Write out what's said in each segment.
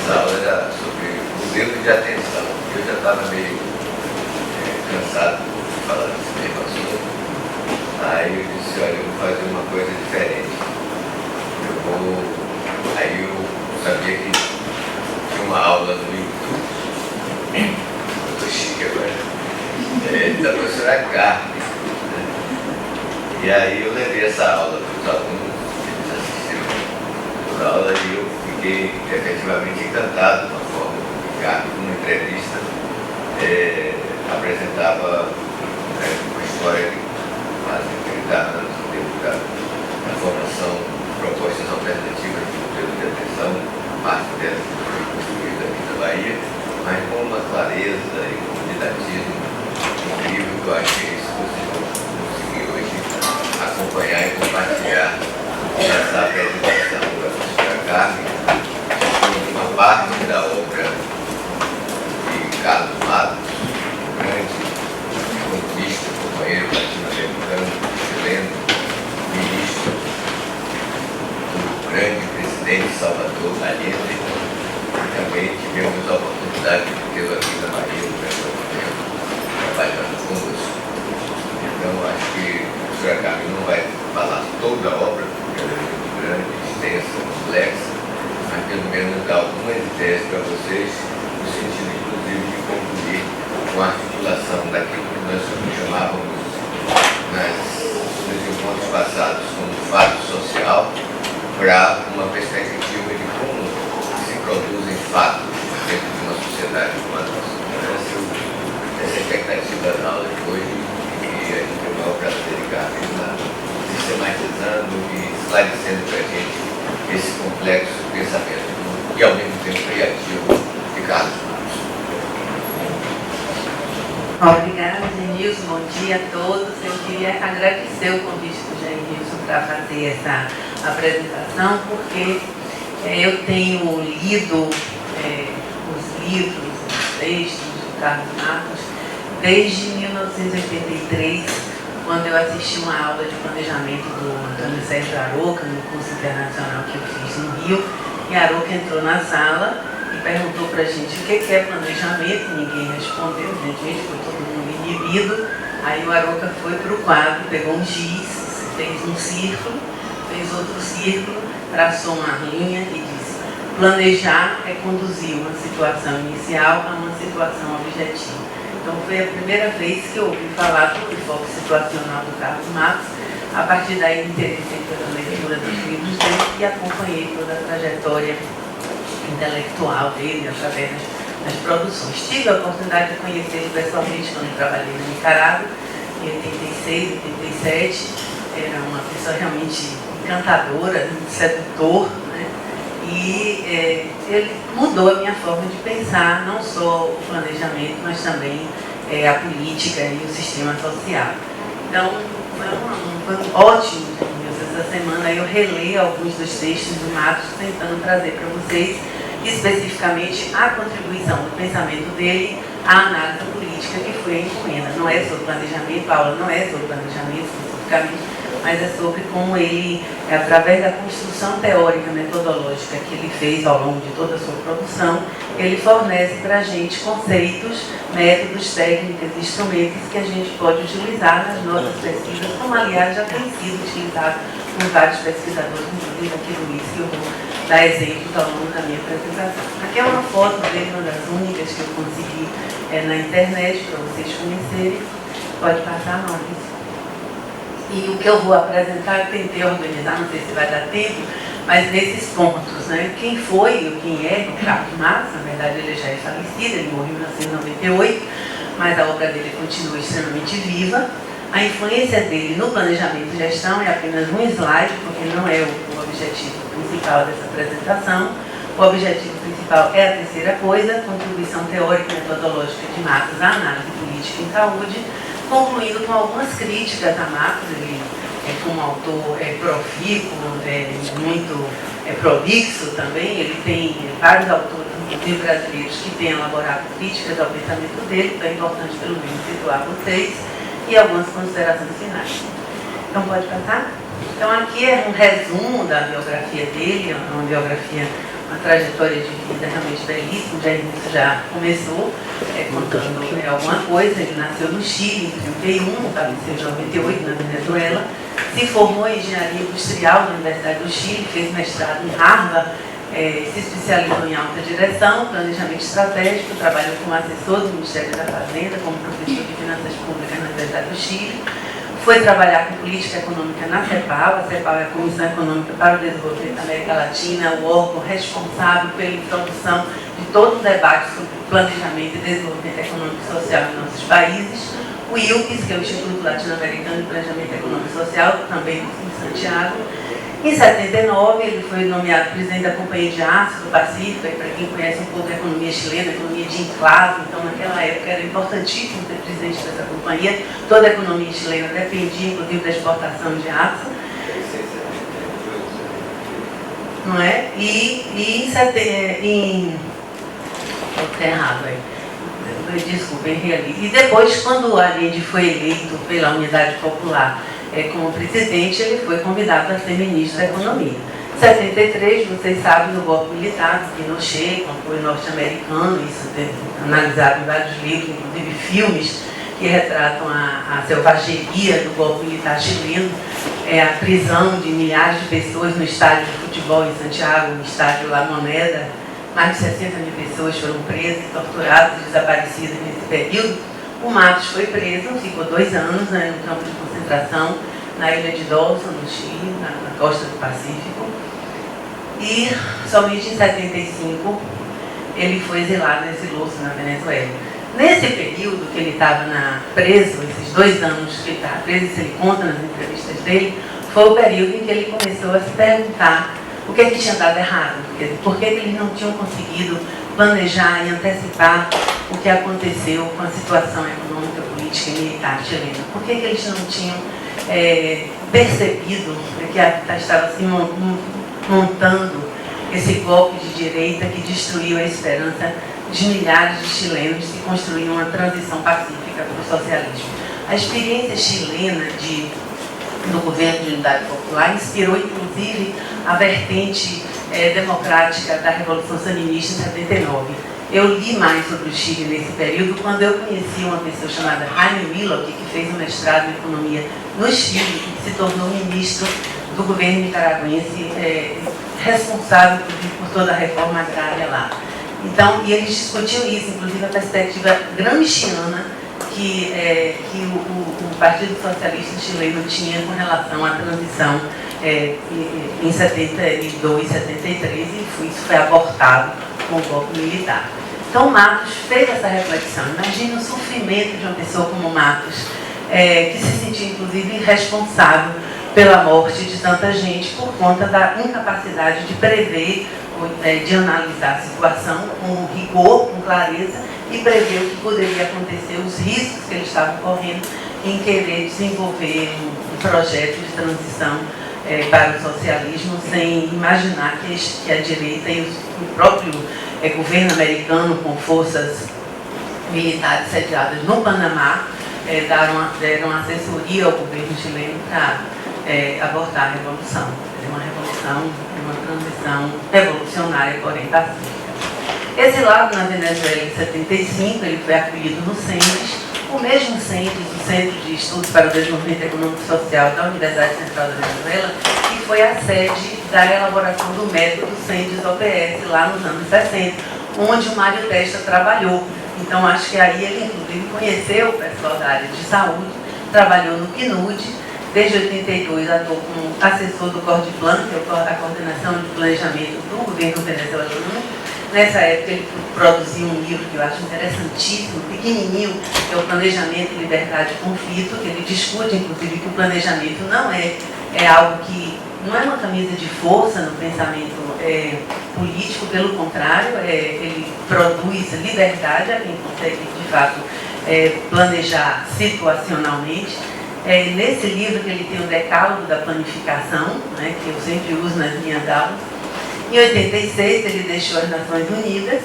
essa aula era sobre modelo de atenção. Eu já estava meio cansado de falar desse mesmo assunto. Aí eu disse, olha, eu vou fazer uma coisa diferente. Aí eu sabia que tinha uma aula no YouTube, eu estou chique agora, da professora Carmen, né? E aí eu levei essa aula para os alunos, eles assistiram toda a aula e eu fiquei efetivamente encantado com a forma que Carmen, numa entrevista, apresentava uma história de quase 30 anos da formação, propostas alternativas de modelo de atenção, parte delas foi construída aqui na Bahia, mas com uma clareza e com um didatismo incrível que eu acho que é isso que vocês vão conseguir hoje acompanhar e compartilhar nessa apresentação da professora Carmen, uma parte da obra de Carlos Matos, grande economista, companheiro latino-americano, chileno, ministro, grande presidente Salvador Allende. Também tivemos a oportunidade de tê-lo aqui na Bahia durante algum tempo, trabalhando conosco. Então, acho que a professora Carmen não vai falar toda a obra, porque ela é muito grande, extensa, complexa, mas pelo menos dar algumas ideias para vocês, no sentido, inclusive, de concluir com a articulação daquilo que nós chamávamos nos encontros passados como fato social, para uma perspectiva de como se produzem fatos dentro de uma sociedade como a nossa. Essa expectativa da aula de hoje, que a gente tem o maior prazer de estar sistematizando e esclarecendo para a gente esse complexo pensamento e ao mesmo tempo criativo de Carlos Matos. Obrigada, Genilson. Bom dia a todos. Eu queria agradecer o convite do Genilson para fazer essa apresentação, porque eu tenho lido os livros, os textos de Carlos Matos desde 1983, quando eu assisti uma aula de planejamento do Antônio Sérgio Aroca, no curso internacional que eu fiz no Rio, e Aroca entrou na sala e perguntou para a gente o que é planejamento, ninguém respondeu, gente, foi todo mundo inibido. Aí o Aroca foi para o quadro, pegou um giz, fez um círculo, fez outro círculo, traçou uma linha e disse: planejar é conduzir uma situação inicial a uma situação objetiva. Então foi a primeira vez que eu ouvi falar do enfoque situacional do Carlos Matos. A partir daí me interessei pela leitura dos livros dele e acompanhei toda a trajetória intelectual dele através das produções. Tive a oportunidade de conhecê-lo pessoalmente quando trabalhei na Nicarágua, em 86, 87. Era uma pessoa realmente encantadora, sedutor, né? E ele mudou a minha forma de pensar, não só o planejamento, mas também a política e o sistema social. Então, foi um ótimo essa semana. Eu releio alguns dos textos do Matos, tentando trazer para vocês especificamente a contribuição do pensamento dele à análise política, que foi a encomenda. Não é sobre planejamento, a aula não é sobre planejamento especificamente, mas é sobre como ele, através da construção teórica, metodológica que ele fez ao longo de toda a sua produção, ele fornece para a gente conceitos, métodos, técnicas, instrumentos que a gente pode utilizar nas nossas pesquisas, como aliás já tem sido utilizado por vários pesquisadores, inclusive aqui do Luiz, que eu vou dar exemplos ao longo da minha apresentação. Aqui é uma foto dele, uma das únicas que eu consegui na internet, para vocês conhecerem. Pode passar, Maurício. E o que eu vou apresentar, eu tentei organizar, não sei se vai dar tempo, mas nesses pontos, né? Quem foi e quem é o Carlos Matos, na verdade ele já é falecido, ele morreu em 1998, mas a obra dele continua extremamente viva. A influência dele no planejamento e gestão é apenas um slide, porque não é o objetivo principal dessa apresentação. O objetivo principal é a terceira coisa, a contribuição teórica e metodológica de Matos à análise política em saúde, concluindo com algumas críticas a Matos. Ele como autor profícuo, muito prolixo também. Ele tem vários autores, inclusive brasileiros, que têm elaborado críticas ao pensamento dele, então é importante pelo menos situar vocês, e algumas considerações finais. Então pode passar? Então aqui é um resumo da biografia dele, uma biografia uma trajetória de vida realmente belíssima. Jair Wilson já começou contando alguma coisa. Ele nasceu no Chile em 31, faleceu em 98 na Venezuela, se formou em engenharia industrial na Universidade do Chile, fez mestrado em Harvard, se especializou em alta direção, planejamento estratégico, trabalhou como assessor do Ministério da Fazenda, como professor de finanças públicas na Universidade do Chile. Foi trabalhar com política econômica na CEPAL. A CEPAL é a Comissão Econômica para o Desenvolvimento da América Latina, o órgão responsável pela introdução de todo o debate sobre planejamento e desenvolvimento econômico e social em nossos países. O ILPS, que é o Instituto Latino-Americano de Planejamento Econômico e Social, também em Santiago. Em 79, ele foi nomeado presidente da Companhia de Aço do Pacífico, e para quem conhece um pouco a economia chilena, a economia de enclave, então naquela época era importantíssimo ser presidente dessa companhia. Toda a economia chilena dependia, inclusive, da exportação de aço. Não é? Desculpa, e depois, quando o Allende foi eleito pela Unidade Popular como presidente, ele foi convidado a ser ministro da Economia. Em 73, vocês sabem, no golpe militar do Pinochet, com apoio norte-americano, isso é analisado em vários livros, inclusive filmes que retratam a selvageria do golpe militar chileno, a prisão de milhares de pessoas no estádio de futebol em Santiago, no estádio La Moneda. Mais de 60 mil pessoas foram presas, torturadas e desaparecidas nesse período. O Matos foi preso, ficou 2 anos no campo de concentração, na ilha de Dawson, no Chile, na costa do Pacífico. E somente em 75 ele foi exilado, exilou-se na Venezuela. Nesse período que ele estava preso, esses 2 anos que ele estava preso, isso ele conta nas entrevistas dele, foi o período em que ele começou a se perguntar o que tinha dado errado, por que eles não tinham conseguido planejar e antecipar o que aconteceu com a situação econômica, política e militar chilena. Por que eles não tinham percebido que estava se montando esse golpe de direita que destruiu a esperança de milhares de chilenos de construir uma transição pacífica para o socialismo? A experiência chilena do governo de unidade popular inspirou, inclusive, a vertente democrática da Revolução Sandinista em 79. Eu li mais sobre o Chile nesse período quando eu conheci uma pessoa chamada Jaime Willock, que fez um mestrado em economia no Chile e que se tornou ministro do governo nicaragüense, responsável por toda a reforma agrária lá. Então, e eles discutiam isso, inclusive a perspectiva gramsciana que o Partido Socialista Chileno tinha com relação à transição em 72, 73, e isso foi abortado com o golpe militar. Então, Matos fez essa reflexão. Imagine o sofrimento de uma pessoa como Matos, que se sentia, inclusive, responsável pela morte de tanta gente por conta da incapacidade de prever, de analisar a situação com rigor, com clareza, e prever o que poderia acontecer, os riscos que eles estavam correndo em querer desenvolver um projeto de transição para o socialismo, sem imaginar que a direita e o próprio governo americano, com forças militares sediadas no Panamá, deram assessoria ao governo chileno para abortar a revolução. Uma revolução, uma transição revolucionária, porém pacífica. Exilado na Venezuela em 75, ele foi acolhido no CENDES, o mesmo CENDES, o Centro de Estudos para o Desenvolvimento Econômico e Social da Universidade Central da Venezuela, que foi a sede da elaboração do método CENDES-OPS, lá nos anos 60, onde o Mário Testa trabalhou. Então, acho que aí ele, inclusive, conheceu o pessoal da área de saúde, trabalhou no PNUD, desde 82 atuou como assessor do Cordiplan, que é a coordenação de planejamento do governo venezuelano. Nessa época ele produziu um livro que eu acho interessantíssimo, pequenininho, que é o Planejamento, Liberdade e Conflito, que ele discute, inclusive, que o planejamento não é algo que não é uma camisa de força no pensamento político, pelo contrário, ele produz liberdade a quem consegue, de fato, planejar situacionalmente. Nesse livro que ele tem o decálogo da planificação, né, que eu sempre uso nas minhas aulas. Em 86 ele deixou as Nações Unidas,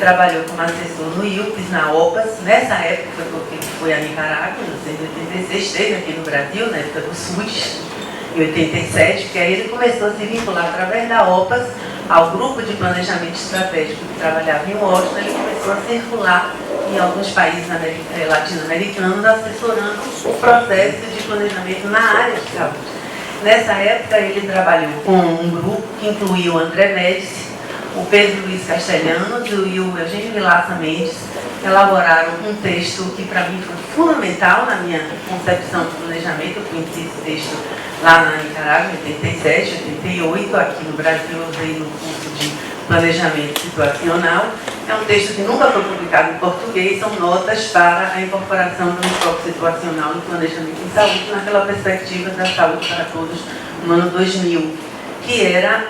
trabalhou como assessor no ILPS, na OPAS. Nessa época foi porque ele foi a Nicarágua, em 1986, esteve aqui no Brasil, na época do SUS, em 87, porque aí ele começou a se vincular através da OPAS ao grupo de planejamento estratégico que trabalhava em Washington. Ele começou a circular em alguns países latino-americanos, assessorando o processo de planejamento na área de saúde. Nessa época, ele trabalhou com um grupo que incluía o André Médici, o Pedro Luiz Castelhanos e o Eugênio Vilaça Mendes. Elaboraram um texto que, para mim, foi fundamental na minha concepção de planejamento. Eu conheci esse texto lá na Nicarágua, em 87, 88. Aqui no Brasil, eu usei no curso de planejamento situacional. É um texto que nunca foi publicado em português. São notas para a incorporação do enfoque situacional no planejamento em saúde, naquela perspectiva da saúde para todos no ano 2000, que era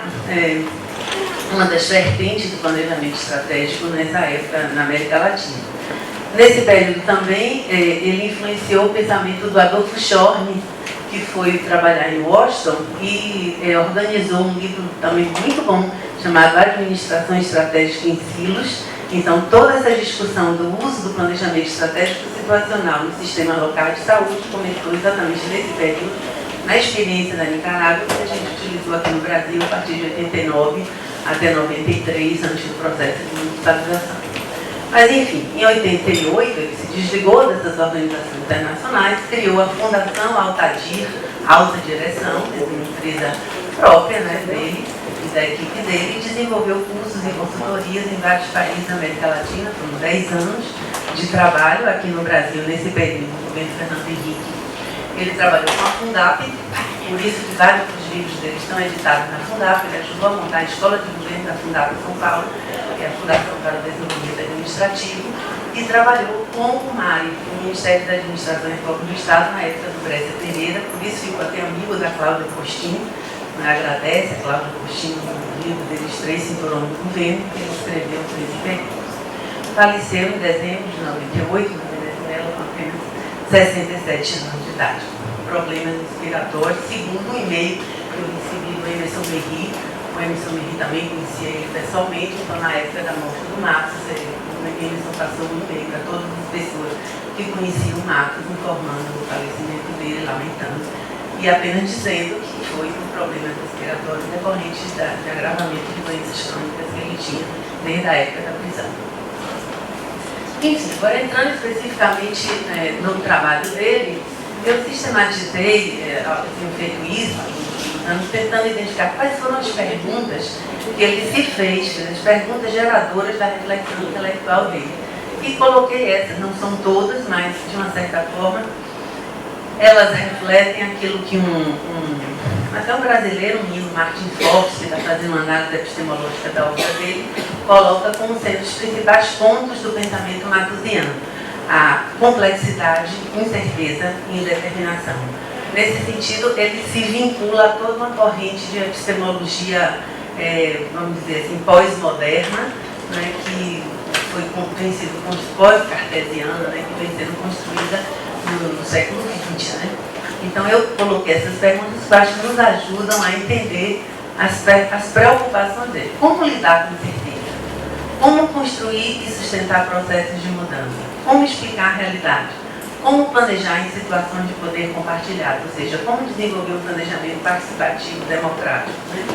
uma das vertentes do planejamento estratégico nessa época na América Latina. Nesse período também, ele influenciou o pensamento do Adolfo Schorny, que foi trabalhar em Washington e organizou um livro também muito bom, chamado Administração Estratégica em Silos. Então, toda essa discussão do uso do planejamento estratégico situacional no sistema local de saúde começou exatamente nesse período, na experiência da Nicarágua, que a gente utilizou aqui no Brasil a partir de 89 até 93, antes do processo de municipalização. Mas, enfim, em 88, ele se desligou dessas organizações internacionais, criou a Fundação Altadir, Alta Direção, que é uma empresa própria, né, dele e da equipe dele, e desenvolveu cursos e consultorias em vários países da América Latina. Foram 10 anos de trabalho aqui no Brasil, nesse período do governo Fernando Henrique. Ele trabalhou com a Fundap, por isso que vários dos livros dele estão editados na Fundap. Ele ajudou a montar a Escola de Governo da Fundap em São Paulo, que é a Fundação para o Desenvolvimento Administrativo, e trabalhou com o MARI, o Ministério da Administração e Reforma do Estado, na época do Brescia Pereira. Por isso ficou até amigo da Cláudia Postinho, agradece a Cláudia Postinho no livro deles, Três Cinturões do Governo, que ele escreveu por esse período. Faleceu em dezembro de 98, na Venezuela, com apenas 67 anos de idade. Problemas respiratórios, segundo um e-mail que eu recebi do Emerson Merri. O Emerson Merri também conhecia ele pessoalmente, então na época da morte do Marcos, o Emerson passou um e-mail para todas as pessoas que conheciam o Marcos, informando o falecimento dele, lamentando, e apenas dizendo que foi por problemas respiratórios decorrentes de agravamento de doenças crônicas que ele tinha desde a época da prisão. Enfim, agora entrando especificamente no trabalho dele, eu sistematizei, tenho feito isso, tentando identificar quais foram as perguntas que ele se fez, as perguntas geradoras da reflexão intelectual dele. E coloquei essas, não são todas, mas de uma certa forma, elas refletem aquilo que até um brasileiro, o menino Martin Fox, que está fazendo uma análise epistemológica da obra dele, coloca como sendo os principais pontos do pensamento malthusiano: a complexidade, incerteza e indeterminação. Nesse sentido, ele se vincula a toda uma corrente de epistemologia, vamos dizer assim, pós-moderna, né, que tem sido pós-cartesiana, né, que vem sendo construída no século XX. Né? Então, eu coloquei essas perguntas que acho que nos ajudam a entender as preocupações dele. Como lidar com incerteza? Como construir e sustentar processos de mudança? Como explicar a realidade? Como planejar em situações de poder compartilhado? Ou seja, como desenvolver um planejamento participativo, democrático? Né?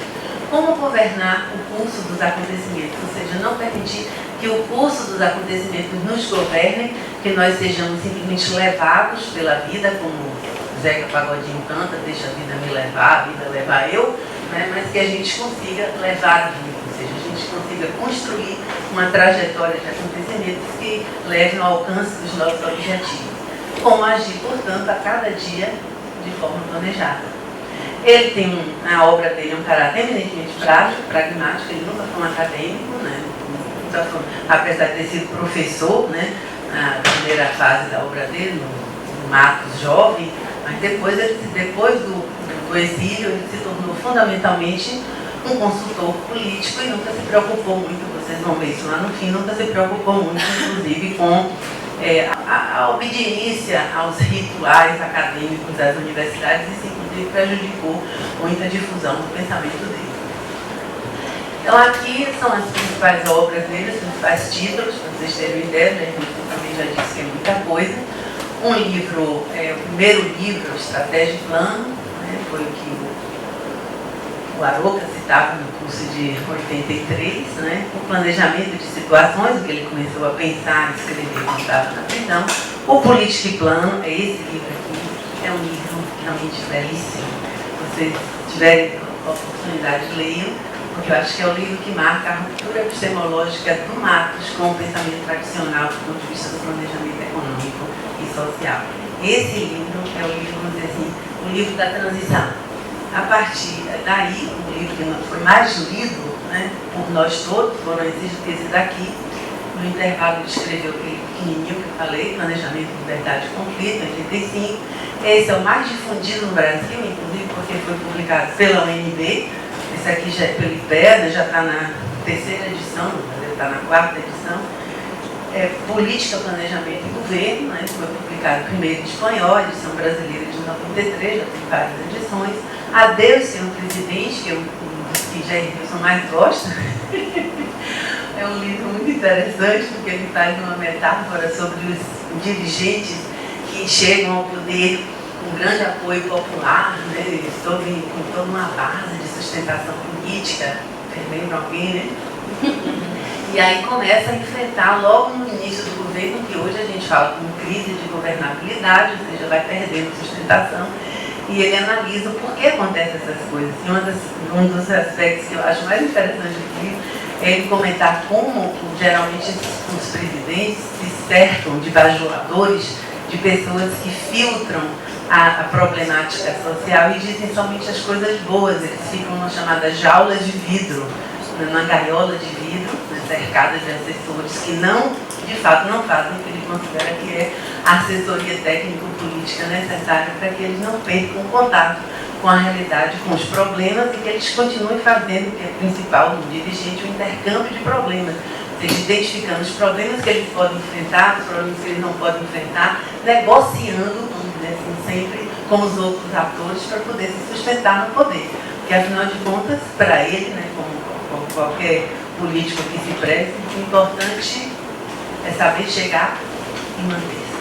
Como governar o curso dos acontecimentos? Ou seja, não permitir que o curso dos acontecimentos nos governe, que nós sejamos simplesmente levados pela vida, como Zeca Pagodinho canta, deixa a vida me levar, a vida levar eu, né? Mas que a gente consiga levar a vida, ou seja, a gente consiga construir uma trajetória de acontecimentos que levem ao alcance dos nossos objetivos. Como agir, portanto, a cada dia de forma planejada. Ele tem, na obra dele, um caráter eminentemente prático, pragmático. Ele nunca foi um acadêmico, né? Apesar de ter sido professor, né? Na primeira fase da obra dele, no Matos jovem, mas depois do exílio, ele se tornou fundamentalmente um consultor político e nunca se preocupou muito, vocês vão ver isso lá no fim, nunca se preocupou muito, inclusive, com a obediência aos rituais acadêmicos das universidades. Isso, inclusive, prejudicou muito a difusão do pensamento dele. Então, aqui são as principais obras dele, os principais títulos, para vocês terem uma ideia, né? A gente também já disse que é muita coisa. Um livro, o primeiro livro, Estratégia e Plano, né? Foi o que o Arouca citava no curso de 83, né, o planejamento de situações, que ele começou a pensar, escrever quando estava na prisão. O Política e Plano, é esse livro aqui, é um livro realmente belíssimo. Se vocês tiverem a oportunidade, leiam, porque eu acho que é o livro que marca a ruptura epistemológica do Matos com o pensamento tradicional do ponto de vista do planejamento econômico e social. Esse livro é o livro, vamos dizer assim, o livro da transição. A partir daí, o livro que foi mais lido, né, por nós todos, foram esses daqui. No intervalo ele escreveu aquele pequenininho que eu falei, Planejamento, Liberdade e Conflito, em 85. Esse é o mais difundido no Brasil, inclusive porque foi publicado pela UNB. Esse aqui já é pelo IPEA, né, já está na terceira edição, está na quarta edição. Política, Planejamento e Governo, né, foi publicado primeiro em espanhol, edição brasileira de 93, já tem várias edições. Adeus, Senhor Presidente, que é o que Jair Wilson mais gosta. É um livro muito interessante, porque ele faz uma metáfora sobre os dirigentes que chegam ao poder com grande apoio popular, né, com toda uma base de sustentação política. Vocês lembram alguém, né? E aí começa a enfrentar logo no início do governo, que hoje a gente fala como crise de governabilidade, ou seja, vai perdendo sustentação, e ele analisa por que acontecem essas coisas. E um dos aspectos que eu acho mais interessante do livro é ele comentar como geralmente os presidentes se cercam de bajuladores, de pessoas que filtram a problemática social e dizem somente as coisas boas. Eles ficam numa chamada jaula de vidro, numa gaiola de vidro, né, cercada de assessores que não, de fato, não fazem o que ele considera que é a assessoria técnico-política necessária para que eles não percam o contato com a realidade, com os problemas, e que eles continuem fazendo o que é principal do dirigente, o intercâmbio de problemas, ou seja, identificando os problemas que eles podem enfrentar, os problemas que eles não podem enfrentar, negociando, vamos dizer assim, sempre com os outros atores para poder se sustentar no poder. Porque, afinal de contas, para ele, né, como qualquer político que se preze, o importante é saber chegar e manter-se.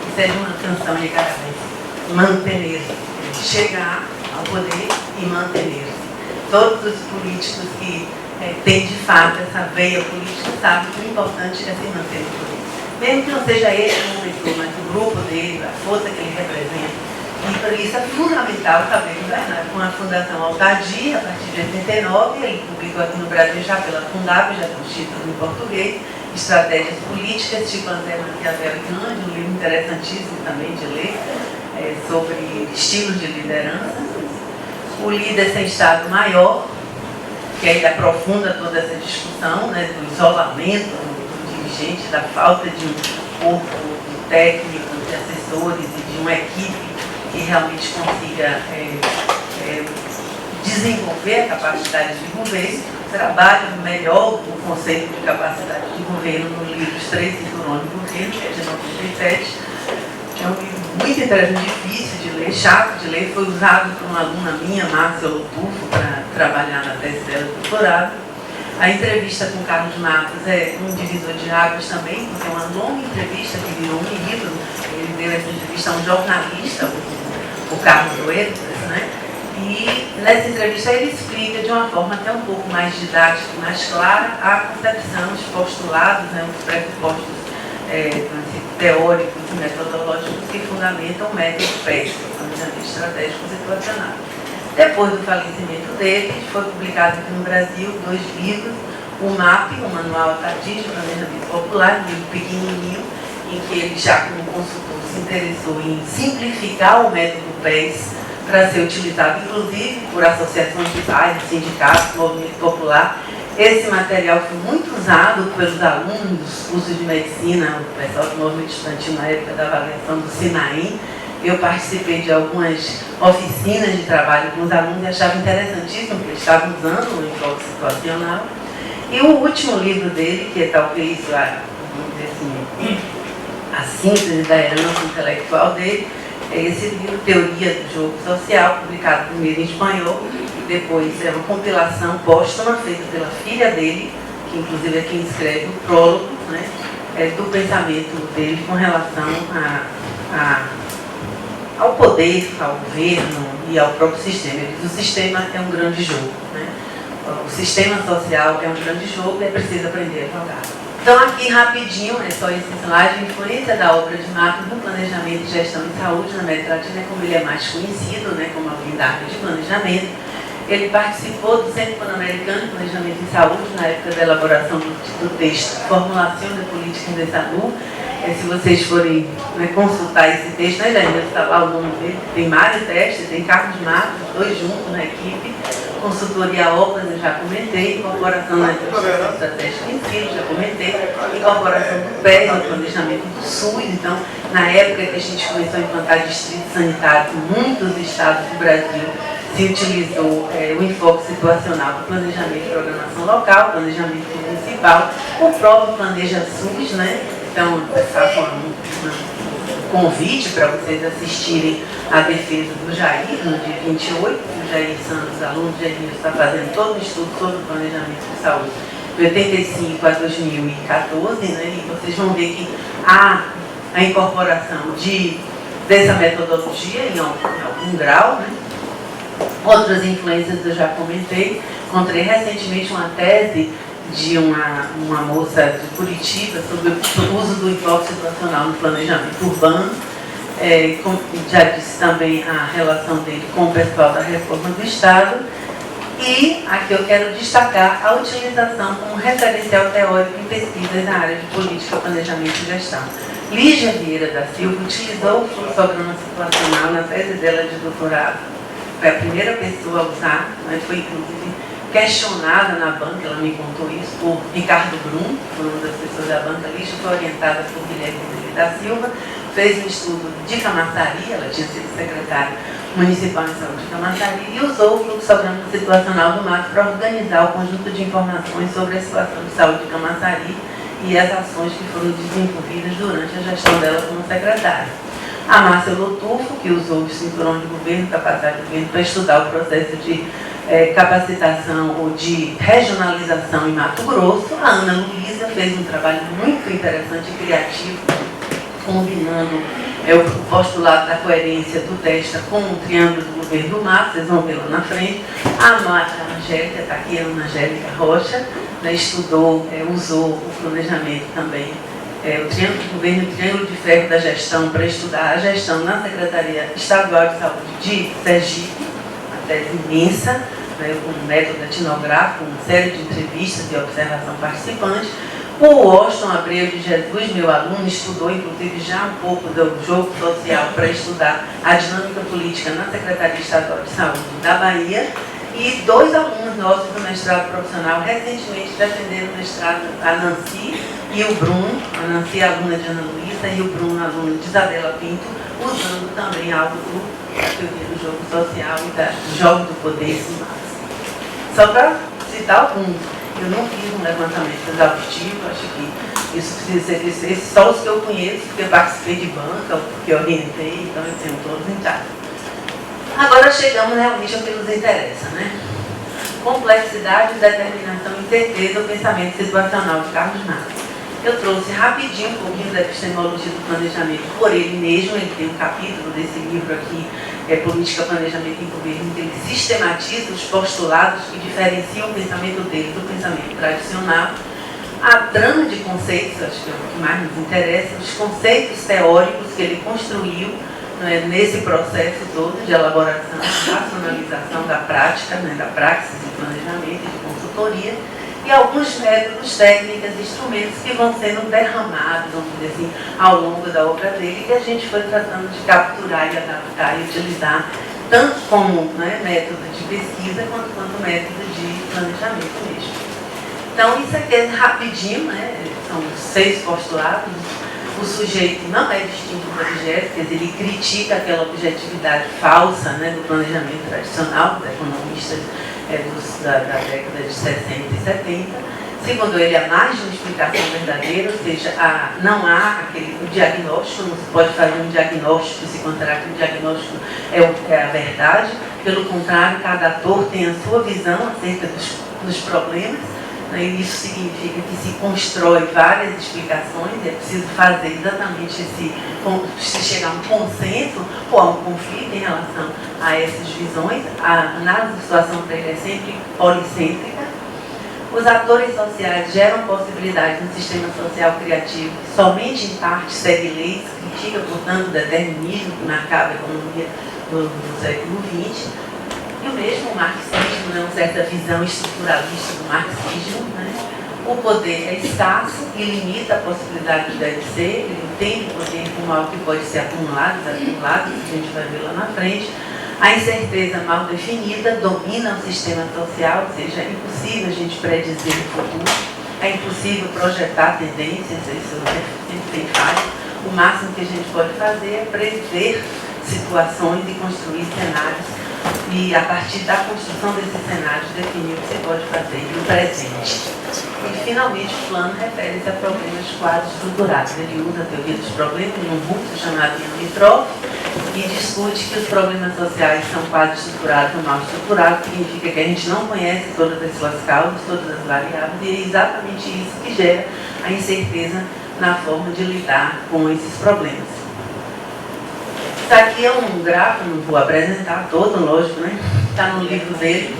Isso é de uma canção de Caravaggio. Manter-se. Chegar ao poder e manter-se. Todos os políticos que têm, de fato, essa veia política sabem que o importante é se manter no poder. Mesmo que não seja ele como pessoa, mas o grupo dele, a força que ele representa. E por isso é fundamental saber governar. Com a Fundação Altadir, a partir de 89, ele publicou aqui no Brasil já pela Fundab, já com título em português, Estratégias Políticas, Chico André Maquiavel e Gandhi, um livro interessantíssimo também de ler, sobre estilos de liderança. O Líder Sem Estado Maior, que ainda aprofunda toda essa discussão, né, do isolamento do dirigente, da falta de um corpo técnico, de assessores e de uma equipe que realmente consiga desenvolver a capacidade de governo. Trabalha melhor o conceito de capacidade de governo no livro Os Três Cinturões do Governo, que é de 97. É um livro muito interessante, difícil de ler, chato de ler. Foi usado por uma aluna minha, Márcia Lotufo, para trabalhar na tese dela de doutorado. A entrevista com Carlos Matos é um divisor de águas também, porque é uma longa entrevista que virou um livro. Ele deu essa entrevista a um jornalista, o Carlos Oeiras, né? E nessa entrevista ele explica de uma forma até um pouco mais didática, mais clara, a concepção, os postulados, né, os pressupostos teóricos e metodológicos que fundamentam o método PES, Planejamento Estratégico Situacional. Depois do falecimento dele, foi publicado aqui no Brasil 2 livros, o MAP, o Manual Altadir de Planejamento Popular, um livro pequenininho, em que ele, já como consultor, se interessou em simplificar o método PES para ser utilizado, inclusive, por associações de bairros, sindicatos, movimento popular. Esse material foi muito usado pelos alunos dos cursos de medicina, o pessoal do movimento estudantil na época da avaliação do SINAEM. Eu participei de algumas oficinas de trabalho com os alunos e achava interessantíssimo, porque eles estavam usando o enfoque situacional. E o último livro dele, que é talvez vamos dizer assim, a síntese da herança intelectual dele, é esse livro, Teoria do Jogo Social, publicado primeiro em espanhol, e depois é uma compilação póstuma feita pela filha dele, que inclusive é quem escreve o prólogo, né, do pensamento dele com relação ao poder, ao governo, e ao próprio sistema. Ele diz, o sistema é um grande jogo, né? O sistema social é um grande jogo e é preciso aprender a jogar. Então aqui rapidinho, é só esse slide, a influência da obra de Marx no planejamento e gestão de saúde na América Latina, como ele é mais conhecido, né, como alguém da área de planejamento. Ele participou do Centro Pan-Americano de Planejamento em Saúde na época da elaboração do texto Formulação de Políticas de Saúde. Se vocês forem, né, consultar esse texto, né, já está lá o nome dele, tem Mário Teste, tem Carlos Matos, dois juntos na equipe, consultoria OPAS, eu já comentei, incorporação na estratégia em si, já comentei, incorporação do PES, no planejamento do SUS. Então, na época que a gente começou a implantar distritos sanitários, muitos estados do Brasil se utilizou o enfoque situacional do planejamento e programação local, planejamento municipal, o próprio Planeja SUS, né? Então, faço um convite para vocês assistirem a defesa do Jair, no dia 28, o Jair Santos, aluno de Jair, está fazendo todo um estudo sobre o planejamento de saúde, de 85 a 2014, né? E vocês vão ver que há a incorporação dessa metodologia em algum grau, né? Outras influências eu já comentei. Encontrei recentemente uma tese de uma moça de Curitiba sobre o uso do enfoque situacional no planejamento urbano. Já disse também a relação dele com o pessoal da reforma do Estado. E aqui eu quero destacar a utilização como referencial teórico em pesquisas na área de política, planejamento e gestão. Lígia Vieira da Silva utilizou o fluxograma situacional na tese dela de doutorado. Foi a primeira pessoa a usar, né? Foi inclusive questionada na banca, ela me contou isso, por Ricardo Brum, foi uma das pessoas da banca. Lígia foi orientada por Guilherme da Silva, fez um estudo de Camaçari, ela tinha sido secretária municipal em saúde de Camaçari, e usou o fluxograma situacional do MAP para organizar o conjunto de informações sobre a situação de saúde de Camaçari e as ações que foram desenvolvidas durante a gestão dela como secretária. A Márcia Lotufo, que usou o cinturão de governo, capacidade de governo, para estudar o processo de capacitação ou de regionalização em Mato Grosso. A Ana Luísa fez um trabalho muito interessante e criativo, combinando o postulado da coerência do Testa com o triângulo do governo do Mato, vocês vão ver lá na frente. A Angélica, está aqui, a Ana Angélica Rocha, né, estudou, usou o planejamento também, o triângulo do governo e o triângulo de ferro da gestão, para estudar a gestão na Secretaria Estadual de Saúde de Sergipe, uma tese imensa, né, com um método etnográfico, uma série de entrevistas e observação participante. O Washington Abreu de Jesus, meu aluno, estudou inclusive já um pouco do jogo social para estudar a dinâmica política na Secretaria Estadual de Saúde da Bahia. E dois alunos nossos do mestrado profissional recentemente defenderam o mestrado, a Nancy e o Bruno, a Nancy aluna de Ana Luísa e o Bruno aluno de Isabela Pinto, usando também algo da teoria do jogo social e do jogo do poder e máximo. Só para citar alguns, eu não fiz um levantamento exaustivo, acho que isso precisa ser visto. Esses só os que eu conheço, porque eu participei de banca, ou porque eu orientei, então eu tenho todos em casa. Agora chegamos realmente ao que nos interessa, né? Complexidade, determinação e certeza, o pensamento situacional de Carlos Marx. Eu trouxe rapidinho um pouquinho da epistemologia do planejamento por ele mesmo. Ele tem um capítulo desse livro aqui, Política, Planejamento e Governo, em que ele sistematiza os postulados que diferenciam o pensamento dele do pensamento tradicional. A trama de conceitos, acho que é o que mais nos interessa, os conceitos teóricos que ele construiu, né, nesse processo todo de elaboração, racionalização da prática, né, da praxis de planejamento e de consultoria, e alguns métodos, técnicas, instrumentos que vão sendo derramados, vamos dizer assim, ao longo da obra dele, que a gente foi tratando de capturar e adaptar e utilizar, tanto como, né, método de pesquisa, quanto método de planejamento mesmo. Então, isso aqui é rapidinho, né, são 6 postulados. O sujeito não é distinto do objeto, quer dizer, ele critica aquela objetividade falsa, né, do planejamento tradicional, dos economistas da década de 60 e 70. Segundo ele, há mais de uma explicação verdadeira, ou seja, não há o diagnóstico, não se pode fazer um diagnóstico se considerar que o diagnóstico é a verdade. Pelo contrário, cada ator tem a sua visão acerca dos problemas, né? Isso significa que se constrói várias explicações, é preciso fazer exatamente se chegar a um consenso ou a um conflito em relação a essas visões. A análise da situação prévia é sempre policêntrica. Os atores sociais geram possibilidades no sistema social criativo que somente em parte segue leis, critica, portanto, o determinismo que marcava a economia do século XX. E o mesmo marxismo, né, uma certa visão estruturalista do marxismo, né? O poder é escasso e limita a possibilidade do deve ser, ele entende o poder como algo que pode ser acumulado, desacumulado, que a gente vai ver lá na frente. A incerteza mal definida domina o sistema social, ou seja, é impossível a gente predizer o futuro, é impossível projetar tendências, isso sempre tem falha. O máximo que a gente pode fazer é prever situações e construir cenários e, a partir da construção desses cenários, definir o que se pode fazer no presente. E, finalmente, o plano refere-se a problemas quadros estruturados. Ele usa a teoria dos problemas num russo chamado Ian Mitrov e discute que os problemas sociais são quadros estruturados ou mal estruturados, significa que a gente não conhece todas as suas causas, todas as variáveis, e é exatamente isso que gera a incerteza na forma de lidar com esses problemas. Isso aqui é um gráfico, não vou apresentar todo, lógico, né? Está no livro dele.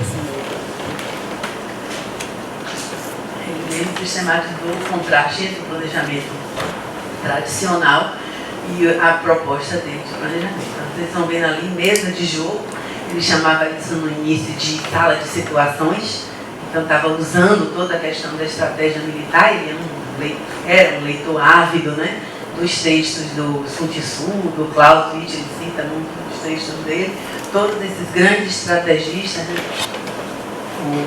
Ele sistematizou o contraste entre o planejamento tradicional e a proposta dele de planejamento. Então, vocês estão vendo ali, mesa de jogo, ele chamava isso no início de sala de situações, então estava usando toda a questão da estratégia militar, ele era um leitor ávido, né, dos textos do Sun Tzu, do Clausewitz, ele cita muito os textos dele, todos esses grandes estrategistas, né,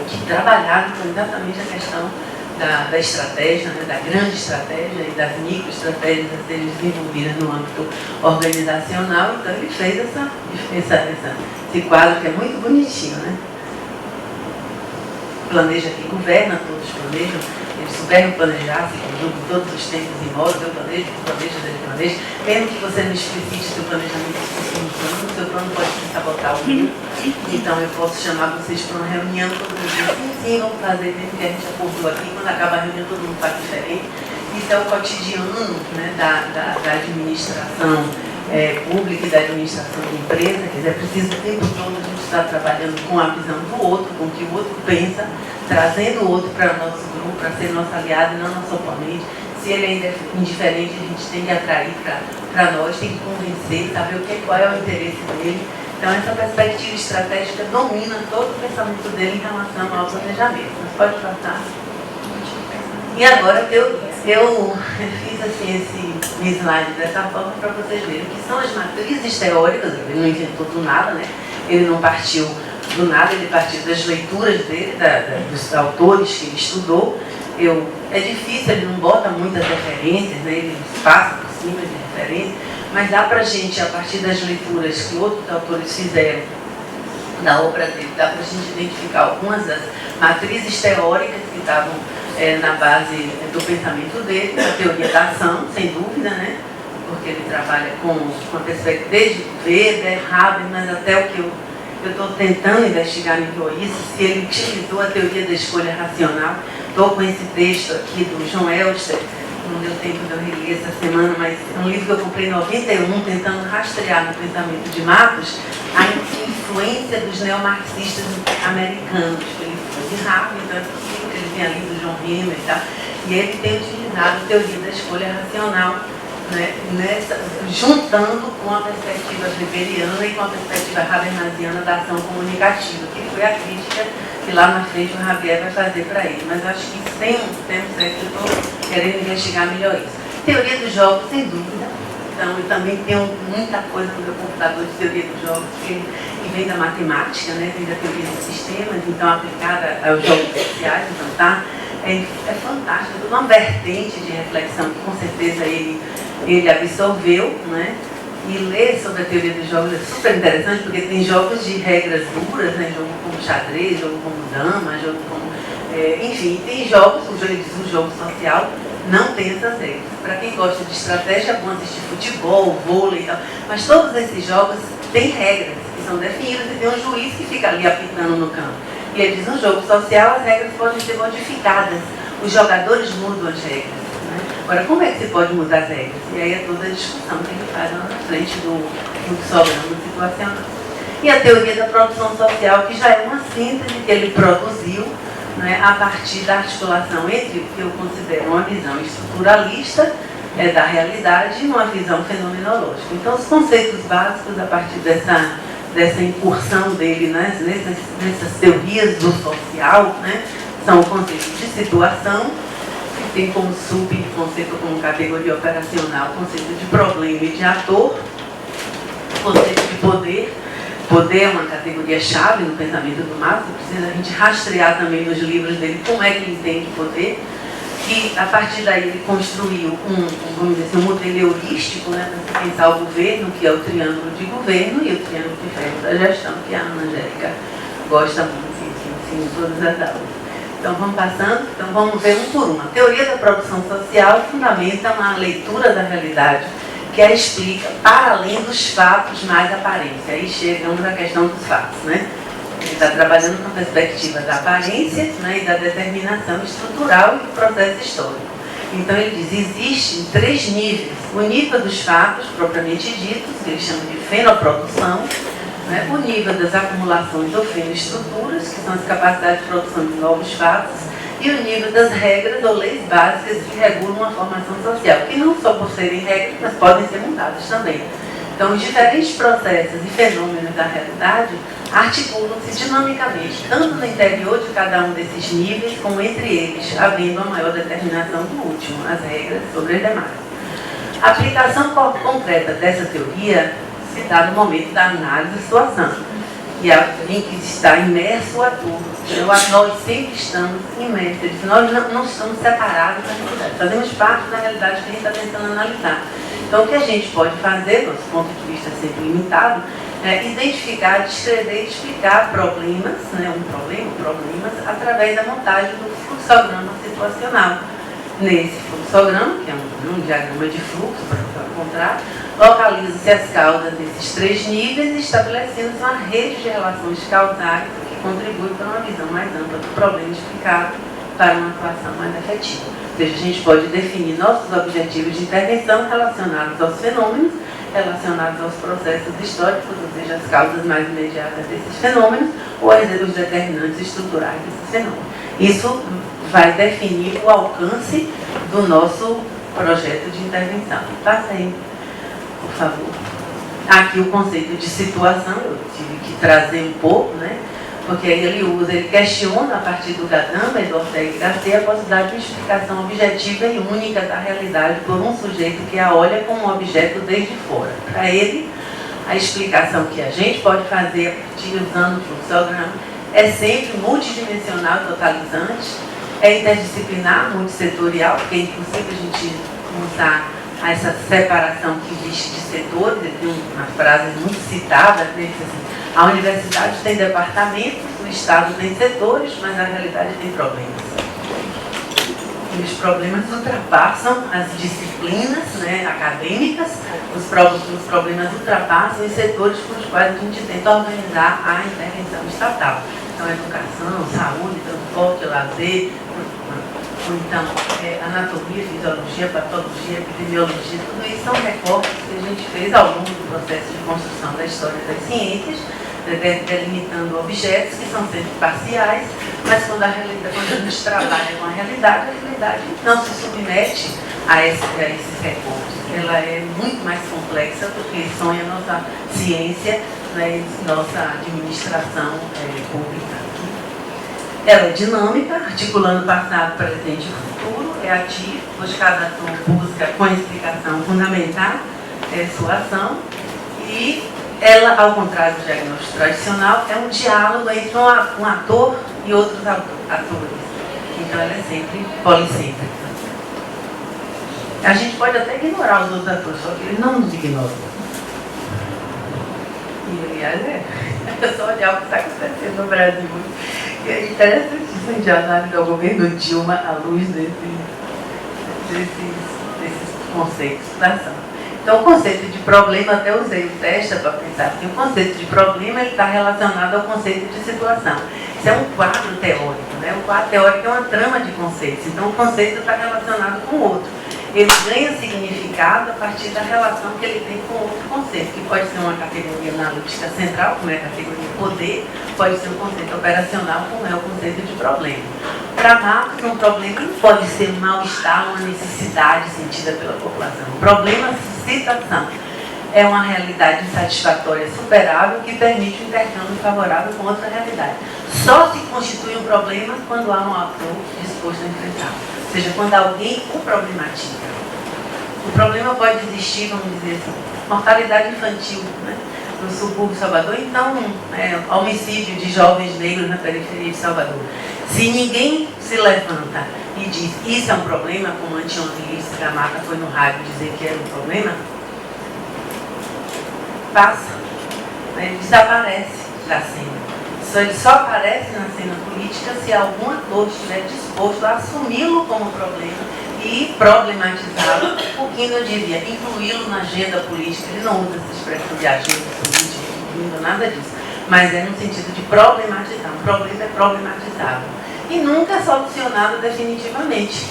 que trabalharam exatamente a questão da estratégia, né, da grande estratégia e das microestratégias a serem desenvolvidas no âmbito organizacional. Então ele fez esse quadro que é muito bonitinho, né? Planeja que governa, todos planejam, eles souberam planejar, se conjugam todos os tempos e modos, eu planejo, tu planeja, ele planeja. Mesmo que você não explicite seu planejamento plano, o seu plano pode se sabotar o meu. Então eu posso chamar vocês para uma reunião todos os dias, sim, vamos fazer, mesmo que a gente acordou aqui, quando acaba a reunião todo mundo faz diferente. Isso é o cotidiano, né, da administração pública e da administração de empresa, quer dizer, é preciso o tempo todo a gente estar trabalhando com a visão do outro, com o que o outro pensa, trazendo o outro para o nosso grupo, para ser nosso aliado e não nosso oponente. Se ele ainda é indiferente, a gente tem que atrair para nós, tem que convencer, saber qual é o interesse dele. Então, essa perspectiva estratégica domina todo o pensamento dele em relação ao planejamento. Mas pode passar. E agora, eu fiz assim, esse slide dessa forma para vocês verem o que são as matrizes teóricas. Ele não inventou do nada, né? Ele não partiu do nada, ele partiu das leituras dele, dos autores que ele estudou. É difícil, ele não bota muitas referências, né? Ele passa por cima de referências, mas dá para a gente, a partir das leituras que outros autores fizeram da obra dele, dá para a gente identificar algumas das matrizes teóricas que estavam na base do pensamento dele, a teoria da ação, sem dúvida, né? Porque ele trabalha com a perspectiva desde Weber, Habermas, até o que eu estou tentando investigar nível isso, se ele utilizou a teoria da escolha racional. Estou com esse texto aqui do John Elster, não deu tempo de eu reler essa semana, mas é um livro que eu comprei em 91, tentando rastrear no pensamento de Matos a influência dos neomarxistas americanos. Ele foi de Harvard, então ele vinha ali do John Hammer e tal, e ele tem utilizado a teoria da escolha racional, né, juntando com a perspectiva weberiana e com a perspectiva habermasiana da ação comunicativa, que foi a crítica que lá na frente o Javier vai fazer para ele. Mas eu acho que isso tem um tempo certo, eu estou querendo investigar melhor isso. Teoria dos jogos, sem dúvida. Então, eu também tenho muita coisa no meu computador de teoria dos jogos, que vem da matemática, né, vem da teoria dos sistemas, então aplicada aos jogos sociais, então tá. É fantástico, toda uma vertente de reflexão que com certeza ele absorveu, né? E ler sobre a teoria dos jogos é super interessante, porque tem jogos de regras duras, né? Jogo como xadrez, jogo como dama, jogo como... enfim, tem jogos, o jogo social não tem essas regras. Para quem gosta de estratégia, é bom assistir futebol, vôlei e tal, mas todos esses jogos têm regras que são definidas e tem um juiz que fica ali apitando no campo. E ele diz, no jogo social as regras podem ser modificadas, os jogadores mudam as regras. Né? Agora, como é que se pode mudar as regras? E aí é toda a discussão que ele faz lá na frente do fluxograma situacional. E a teoria da produção social, que já é uma síntese que ele produziu, né, a partir da articulação entre o que eu considero uma visão estruturalista da realidade e uma visão fenomenológica. Então, os conceitos básicos, a partir dessa incursão dele, né, nessas teorias do social, né, são o conceito de situação, que tem como subconceito, como categoria operacional, o conceito de problema e de ator, o conceito de poder. Poder é uma categoria-chave no pensamento do Marx, precisa a gente rastrear também nos livros dele como é que ele entende poder, e a partir daí ele construiu vamos dizer assim, um modelo heurístico, né, para pensar o governo, que é o triângulo de governo, e o triângulo de ferro da gestão, que a Ana Angélica gosta muito, em todas as aulas. Então vamos passando, então vamos ver um por um. A teoria da produção social fundamenta uma leitura da realidade que a explica para além dos fatos mais aparentes. Aí chegamos à questão dos fatos, né? Ele está trabalhando com a perspectiva da aparência, né, e da determinação estrutural e do processo histórico. Então ele diz, existem 3 níveis. O nível dos fatos, propriamente ditos, que ele chama de fenoprodução, né, o nível das acumulações ou fenoestruturas, que são as capacidades de produção de novos fatos, e o nível das regras ou leis básicas que regulam a formação social, que não só por serem regras, mas podem ser mudadas também. Então, os diferentes processos e fenômenos da realidade articulam-se dinamicamente, tanto no interior de cada um desses níveis, como entre eles, havendo a maior determinação do último, as regras sobre as demais. A aplicação concreta dessa teoria se dá no momento da análise da situação, em que está imerso o ator. Nós sempre estamos imersos, nós não estamos separados da realidade, fazemos parte da realidade que a gente está tentando analisar. Então, o que a gente pode fazer, nosso ponto de vista sempre limitado, é identificar, descrever e explicar problemas, né, problemas, através da montagem do fluxograma situacional. Nesse fluxograma, que é um diagrama de fluxo, para encontrar, localizam-se as causas desses 3 níveis, estabelecendo uma rede de relações causais que contribui para uma visão mais ampla do problema explicado para uma atuação mais efetiva. Ou seja, a gente pode definir nossos objetivos de intervenção relacionados aos fenômenos, relacionados aos processos históricos, ou seja, as causas mais imediatas desses fenômenos, ou os determinantes estruturais desses fenômenos. Isso vai definir o alcance do nosso projeto de intervenção. Passa aí, por favor. Aqui o conceito de situação, eu tive que trazer um pouco, né? Porque aí ele questiona a partir do Gadamer, do Ortega e Gasset, a possibilidade de uma explicação objetiva e única da realidade por um sujeito que a olha como um objeto desde fora. Para ele, a explicação que a gente pode fazer a partir usando o fluxograma é sempre multidimensional, totalizante, é interdisciplinar, multissetorial, porque é impossível a gente usar essa separação que existe de setores. Ele tem uma frase muito citada, né, assim, a universidade tem departamentos, o Estado tem setores, mas a realidade tem problemas. E os problemas ultrapassam as disciplinas, né, acadêmicas, os problemas ultrapassam os setores com os quais a gente tenta organizar a intervenção estatal. Então, educação, saúde, transporte, lazer, ou então anatomia, fisiologia, patologia, epidemiologia, tudo isso são recortes que a gente fez ao longo do processo de construção da história das ciências, delimitando objetos que são sempre parciais, mas quando a gente trabalha com a realidade não se submete a esses recortes. Ela é muito mais complexa porque sonha nossa ciência, né, nossa administração pública. Ela é dinâmica, articulando passado, presente e futuro, é ativa, pois cada ator busca, com a explicação, fundamentar sua ação, e ela, ao contrário do diagnóstico tradicional, é um diálogo entre um ator e outros atores. Então ela é sempre policêntrica. A gente pode até ignorar os outros atores, só que eles não nos ignoram. E aliás, é só olhar o que está acontecendo no Brasil. E é interessantíssimo de análise ao governo Dilma à luz desses conceitos da ação. Então, o conceito de problema, até usei o teste para pensar que o conceito de problema está relacionado ao conceito de situação. Isso é um quadro teórico, né? O quadro teórico é uma trama de conceitos, então o conceito está relacionado com o outro. Ele ganha significado a partir da relação que ele tem com outro conceito, que pode ser uma categoria analítica central, como é a categoria poder, pode ser um conceito operacional, como é o conceito de problema. Para Marx, um problema não pode ser um mal-estar, uma necessidade sentida pela população. O problema, citação, é uma realidade insatisfatória superável que permite um intercâmbio favorável com outra realidade. Só se constitui um problema quando há um ator disposto a enfrentar. Ou seja, quando alguém o problematiza. O problema pode existir, vamos dizer assim, mortalidade infantil, né? No subúrbio de Salvador, então, homicídio de jovens negros na periferia de Salvador. Se ninguém se levanta e diz isso é um problema, como anteontem Lício da Mata foi no rádio dizer que era um problema, passa, né? Ele desaparece da cena. Ele só aparece na cena política se algum ator estiver disposto a assumi-lo como problema e problematizá-lo, o que não diria, incluí-lo na agenda política. Ele não usa essa expressão de agenda política, incluindo nada disso, mas é no sentido de problematizar. Um problema é problematizável e nunca é solucionado definitivamente.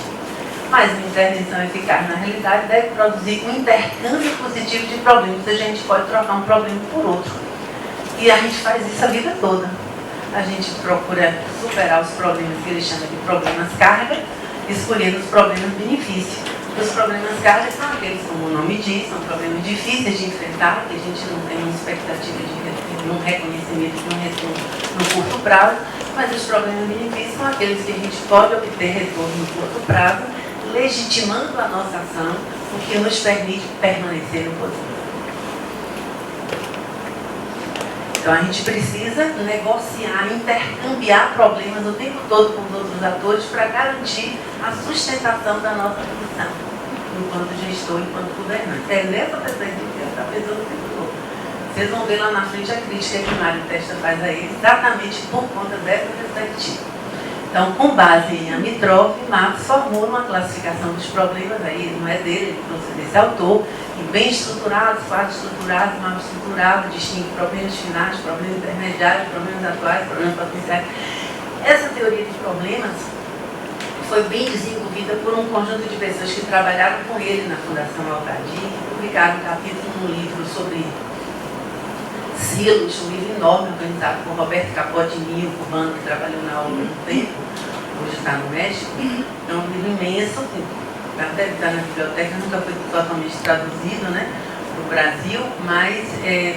Mas uma intervenção eficaz, na realidade, deve produzir um intercâmbio positivo de problemas, ou seja, a gente pode trocar um problema por outro. E a gente faz isso a vida toda. A gente procura superar os problemas que ele chama de problemas carga, escolhendo os problemas benefício. Os problemas carga são aqueles, como o nome diz, são problemas difíceis de enfrentar, que a gente não tem uma expectativa de um reconhecimento, de um retorno no curto prazo, mas os problemas benefícios são aqueles que a gente pode obter retorno no curto prazo, legitimando a nossa ação, o que nos permite permanecer no poder. Então a gente precisa negociar, intercambiar problemas o tempo todo com os outros atores para garantir a sustentação da nossa função, enquanto gestor, enquanto governante. É nessa perspectiva que ele está pensando o tempo todo. Vocês vão ver lá na frente a crítica que Mário Testa faz a ele, exatamente por conta dessa perspectiva. Então, com base em Amitrov, Marx formula uma classificação dos problemas, aí não é dele, ele trouxe desse autor, e bem estruturados, quase estruturados, mal estruturados, distingue problemas finais, problemas intermediários, problemas atuais, problemas potenciais. Essa teoria de problemas foi bem desenvolvida por um conjunto de pessoas que trabalharam com ele na Fundação Alcadir, que publicaram um capítulo no livro sobre Silos, um livro enorme organizado por Roberto Capote Nil, cubano, que trabalhou na obra no tempo, hoje está no México. É um livro imenso, que até está na biblioteca, nunca foi totalmente traduzido, né, para o Brasil, mas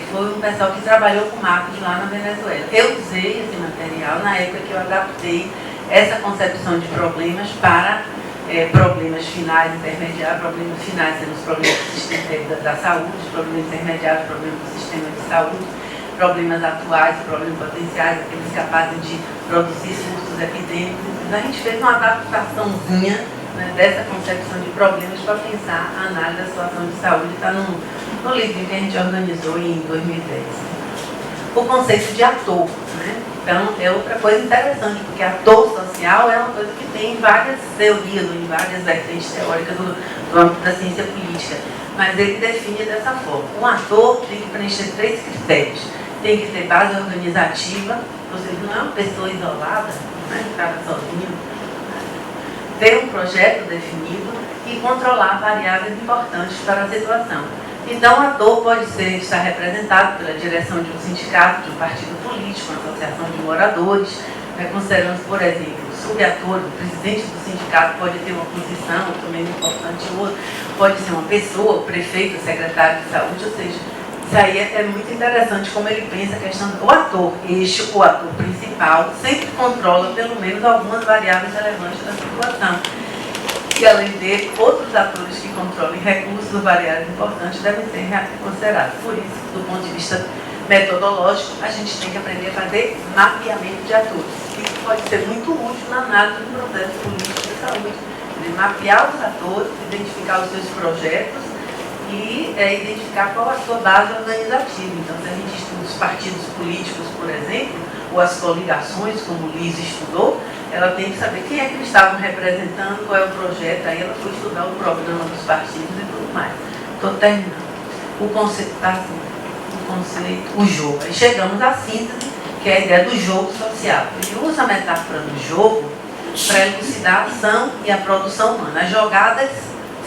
foi um pessoal que trabalhou com Marx lá na Venezuela. Eu usei esse material na época que eu adaptei essa concepção de problemas para problemas finais, intermediários, problemas finais sendo os problemas do sistema da saúde, os problemas intermediários, problemas do sistema de saúde, problemas atuais, problemas potenciais, aqueles capazes de produzir surtos epidêmicos. Então a gente fez uma adaptaçãozinha, né, dessa concepção de problemas para pensar a análise da situação de saúde, está no livro que a gente organizou em 2010. O conceito de ator, né? Então, é outra coisa interessante, porque ator social é uma coisa que tem várias teorias, em várias vertentes teóricas do âmbito da ciência política, mas ele define dessa forma. Um ator tem que preencher 3 critérios. Tem que ter base organizativa, ou seja, não é uma pessoa isolada, né, que estava sozinho. Ter um projeto definido e controlar variáveis importantes para a situação. Então, o ator pode estar representado pela direção de um sindicato, de um partido político, uma associação de moradores, né, considerando, por exemplo, o subator, o presidente do sindicato pode ter uma posição, também importante, o outro pode ser uma pessoa, o prefeito, o secretário de saúde, ou seja, isso aí é muito interessante como ele pensa a questão do ator eixo, o ator principal, sempre controla pelo menos algumas variáveis relevantes da situação. E, além dele, outros atores que controlam recursos ou variáveis importantes devem ser considerados. Por isso, do ponto de vista metodológico, a gente tem que aprender a fazer mapeamento de atores. Isso pode ser muito útil na análise do processo político de saúde. Mapear os atores, identificar os seus projetos e identificar qual a sua base organizativa. Então, se a gente estuda os partidos políticos, por exemplo, ou as coligações, como o Liz estudou, ela tem que saber quem é que eles estavam representando, qual é o projeto, aí ela foi estudar o programa dos partidos e tudo mais. Estou terminando. O conceito está assim, o jogo. Aí chegamos à síntese, que é a ideia do jogo social. Ele usa a metáfora do jogo para elucidar a ação e a produção humana. As jogadas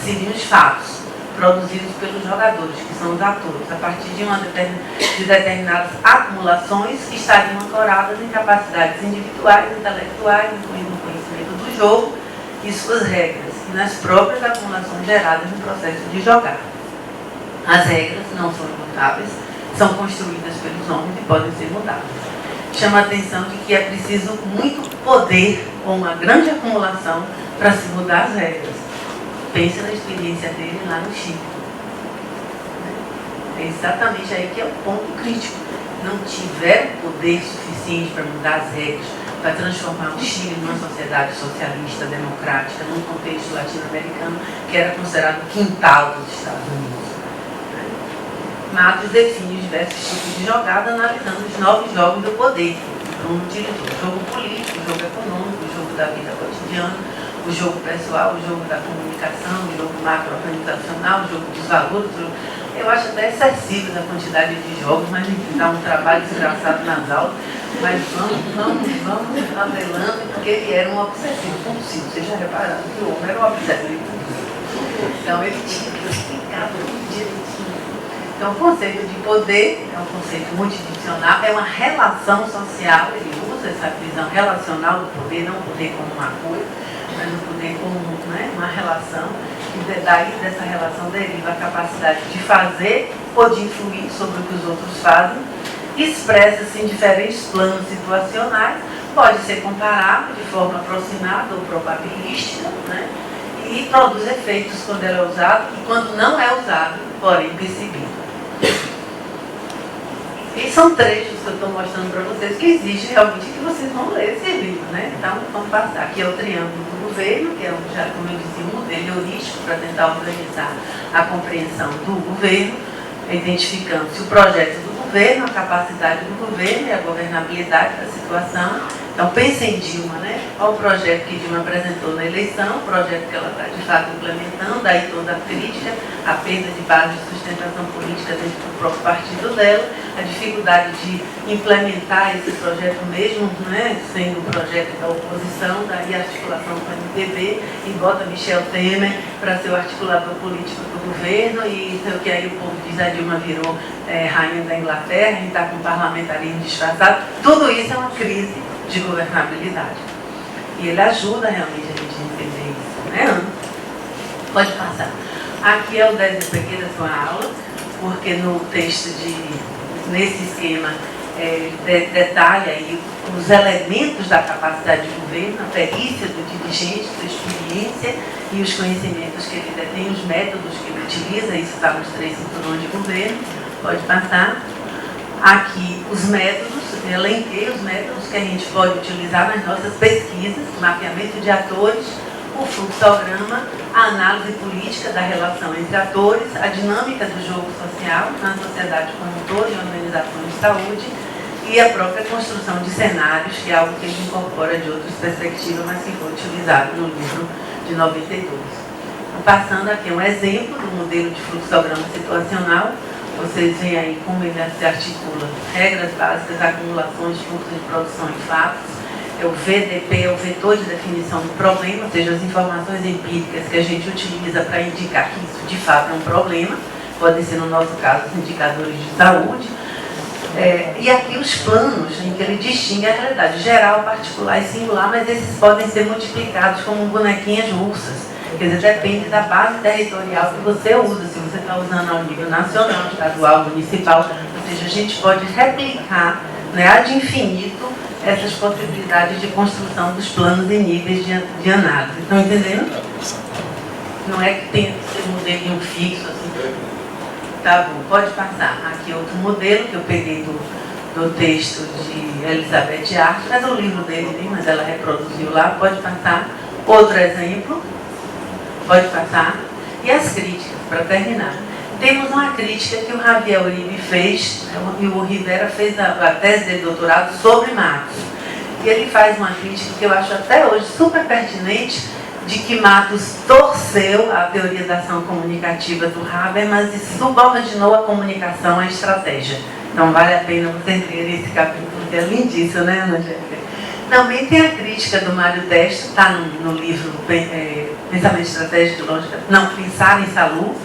seriam os fatos produzidos pelos jogadores, que são os atores, a partir de determinadas acumulações que estariam ancoradas em capacidades individuais, intelectuais, incluindo o conhecimento do jogo e suas regras, e nas próprias acumulações geradas no processo de jogar. As regras não são imutáveis, são construídas pelos homens e podem ser mudadas. Chama a atenção de que é preciso muito poder ou uma grande acumulação para se mudar as regras. Pense na experiência dele lá no Chile. É exatamente aí que é o ponto crítico. Não tiveram poder suficiente para mudar as regras, para transformar o Chile numa sociedade socialista, democrática, num contexto latino-americano que era considerado o quintal dos Estados Unidos. Matos define os diversos tipos de jogada, analisando os 9 jogos do poder. Então, utilizou o jogo político, o jogo econômico, o jogo da vida cotidiana, o jogo pessoal, o jogo da comunicação, o jogo macro-organizacional, o jogo dos valores. Eu acho até excessivo a quantidade de jogos, mas enfim, dá um trabalho desgraçado nas aulas. Mas vamos avelando, porque ele era um obsessivo compulsivo. Vocês já repararam que o homem era um obsessivo compulsivo. Então ele tinha que explicar tudo direitinho. Então, o conceito de poder é um conceito multidimensional, é uma relação social, ele usa essa visão relacional do poder, não o poder como uma coisa, mas o poder como, né, uma relação, e daí dessa relação deriva a capacidade de fazer ou de influir sobre o que os outros fazem, expressa-se em diferentes planos situacionais, pode ser comparado de forma aproximada ou probabilística, né, e produz efeitos quando ela é usado e quando não é usado, porém percebido. E são trechos que eu estou mostrando para vocês que exige realmente que vocês vão ler esse livro, né? Então, vamos passar. Aqui é o triângulo do governo, que é, já, como eu disse, um modelo heurístico para tentar organizar a compreensão do governo, identificando-se o projeto do governo, a capacidade do governo e a governabilidade da situação. Então, pensem em Dilma, né? Olha o projeto que Dilma apresentou na eleição, o projeto que ela está, de fato, implementando, daí toda a crítica, a perda de base de sustentação política dentro do próprio partido dela, a dificuldade de implementar esse projeto mesmo, né? Sendo um projeto da oposição, daí a articulação com o MDB, e bota Michel Temer para ser o articulador político do governo, e então, que aí o povo diz a Dilma virou rainha da Inglaterra, e está com o parlamentarismo disfarçado. Tudo isso é uma crise de governabilidade. E ele ajuda realmente a gente a entender isso, né? Pode passar. Aqui é o 10 eu peguei da sua aula, porque no texto nesse esquema, detalha aí os elementos da capacidade de governo, a perícia do dirigente, sua experiência e os conhecimentos que ele detém, os métodos que ele utiliza, isso está nos 3 cinturões de governo. Pode passar. Aqui os métodos, elenquei os métodos que a gente pode utilizar nas nossas pesquisas, mapeamento de atores, o fluxograma, a análise política da relação entre atores, a dinâmica do jogo social na sociedade como um todo e organizações de saúde e a própria construção de cenários, que é algo que a gente incorpora de outras perspectivas, mas que foi utilizado no livro de 92. Então, passando aqui um exemplo do modelo de fluxograma situacional. Vocês veem aí como ele se articula. Regras básicas, acumulações, fluxos de produção e fatos. O VDP é o vetor de definição do problema, ou seja, as informações empíricas que a gente utiliza para indicar que isso de fato é um problema. Podem ser, no nosso caso, os indicadores de saúde. E aqui os planos em que ele distingue a realidade geral, particular e singular, mas esses podem ser multiplicados como bonequinhas russas. Quer dizer, depende da base territorial que você usa, se você está usando ao nível nacional, estadual, municipal, ou seja, a gente pode replicar, né, ad infinito essas possibilidades de construção dos planos e níveis de análise. Estão entendendo? Não é que tem que ser um modelinho fixo, assim. Tá bom, pode passar. Aqui outro modelo que eu peguei do texto de Elizabeth Arthur, mas é o livro dele, mas ela reproduziu lá, pode passar. Outro exemplo. Pode passar. E as críticas, para terminar. Temos uma crítica que o Javier Uribe fez, e o Rivera fez a tese de doutorado sobre Matos. E ele faz uma crítica que eu acho até hoje super pertinente, de que Matos torceu a teoria da ação comunicativa do Haber, mas subordinou a comunicação à estratégia. Então vale a pena você ler esse capítulo que é lindíssimo, né, Ana Angélica? Também tem a crítica do Mário Destro, está no livro Pensamento Estratégico e Lógica, não, Pensar em Saúde,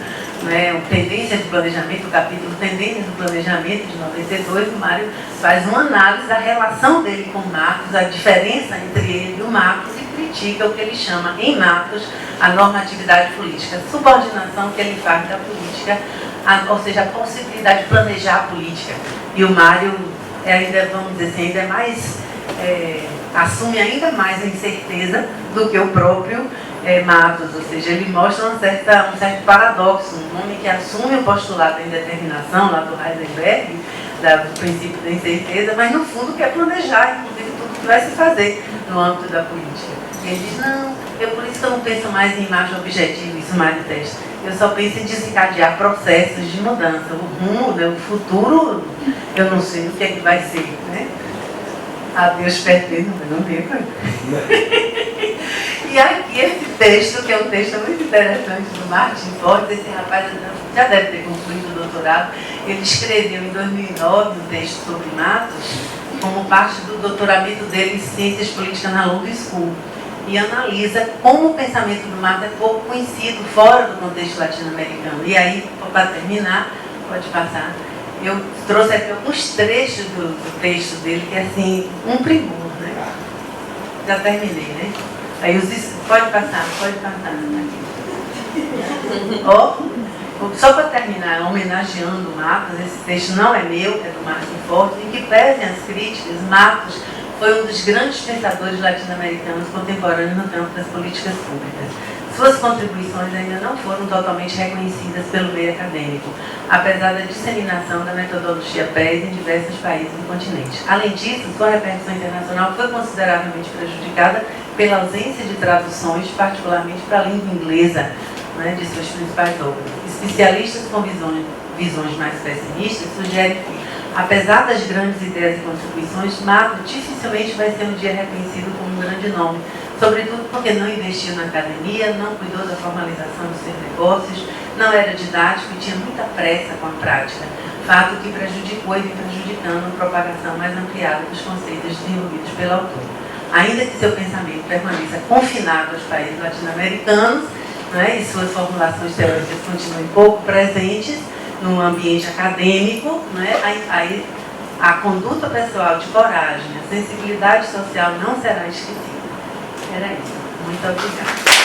né, o Tendência de Planejamento, o capítulo Tendência do Planejamento, de 92, o Mário faz uma análise da relação dele com Marx, a diferença entre ele e o Marx, e critica o que ele chama, em Marx, a normatividade política, a subordinação que ele faz da política, ou seja, a possibilidade de planejar a política. E o Mário, ainda, vamos dizer assim, ainda é mais, assume ainda mais a incerteza do que o próprio Matos, ou seja, ele mostra um certo paradoxo, um homem que assume o postulado da indeterminação, lá do Heisenberg, do princípio da incerteza, mas no fundo quer planejar, inclusive, tudo que vai se fazer no âmbito da política. Ele diz, não, por isso que eu não penso mais em imagem objetiva, isso Mário Destro. Eu só penso em desencadear processos de mudança. O rumo, né, o futuro, eu não sei o que é que vai ser, né? A Deus pertence, não tem coisa. E aqui esse texto, que é um texto muito interessante do Martin Fortes, esse rapaz já deve ter concluído o doutorado, ele escreveu em 2009 um texto sobre Matos, como parte do doutoramento dele em Ciências Políticas na London School, e analisa como o pensamento do Matos é pouco conhecido fora do contexto latino-americano. E aí, para terminar, pode passar, eu trouxe aqui alguns trechos do texto dele, que é assim, um primor, né? Já terminei, né? Aí pode passar. Ó, só para terminar, homenageando Matos, esse texto não é meu, é do Martin Fortes, em que pesem as críticas, Matos foi um dos grandes pensadores latino-americanos contemporâneos no campo das políticas públicas. Suas contribuições ainda não foram totalmente reconhecidas pelo meio acadêmico, apesar da disseminação da metodologia PES em diversos países do continente. Além disso, sua repercussão internacional foi consideravelmente prejudicada pela ausência de traduções, particularmente para a língua inglesa, né, de suas principais obras. Especialistas com visões mais pessimistas sugerem que, apesar das grandes ideias e contribuições, Matos dificilmente vai ser um dia reconhecido como um grande nome, sobretudo porque não investiu na academia, não cuidou da formalização dos seus negócios, não era didático e tinha muita pressa com a prática, fato que prejudicou e vem prejudicando a propagação mais ampliada dos conceitos desenvolvidos pelo autor. Ainda que seu pensamento permaneça confinado aos países latino-americanos, né, e suas formulações teóricas continuem pouco presentes no ambiente acadêmico, né, aí a conduta pessoal de coragem, a sensibilidade social não será esquecida. Era isso. Muito obrigada.